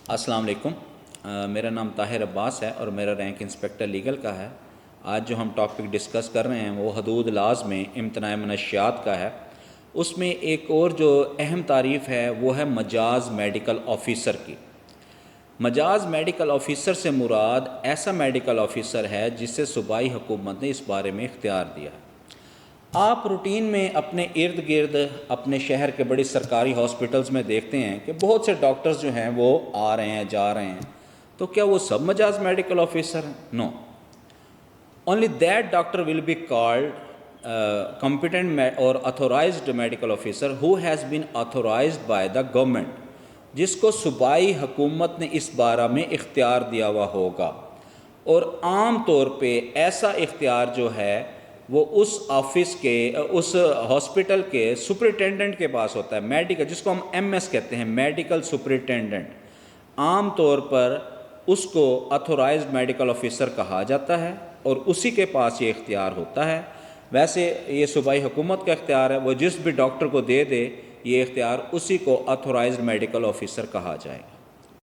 السلام علیکم۔ میرا نام طاہر عباس ہے اور میرا رینک انسپیکٹر لیگل کا ہے۔ آج جو ہم ٹاپک ڈسکس کر رہے ہیں وہ حدود لاز میں امتناع منشیات کا ہے۔ اس میں ایک اور جو اہم تعریف ہے وہ ہے مجاز میڈیکل آفیسر کی۔ مجاز میڈیکل آفیسر سے مراد ایسا میڈیکل آفیسر ہے جس سے صوبائی حکومت نے اس بارے میں اختیار دیا ہے۔ آپ روٹین میں اپنے ارد گرد اپنے شہر کے بڑی سرکاری ہاسپٹلز میں دیکھتے ہیں کہ بہت سے ڈاکٹرز جو ہیں وہ آ رہے ہیں جا رہے ہیں، تو کیا وہ سب مجاز میڈیکل آفیسر ہیں؟ No, only that doctor will be called competent اور authorized medical officer who has been authorized by the government، جس کو صوبائی حکومت نے اس بارے میں اختیار دیا ہوا ہوگا۔ اور عام طور پہ ایسا اختیار جو ہے وہ اس آفس کے اس ہاسپٹل کے سپرنٹینڈنٹ کے پاس ہوتا ہے، میڈیکل، جس کو ہم ایم ایس کہتے ہیں، میڈیکل سپرنٹینڈنٹ۔ عام طور پر اس کو اتھورائزڈ میڈیکل آفیسر کہا جاتا ہے اور اسی کے پاس یہ اختیار ہوتا ہے۔ ویسے یہ صوبائی حکومت کا اختیار ہے، وہ جس بھی ڈاکٹر کو دے دے یہ اختیار، اسی کو اتھورائزڈ میڈیکل آفیسر کہا جائے گا۔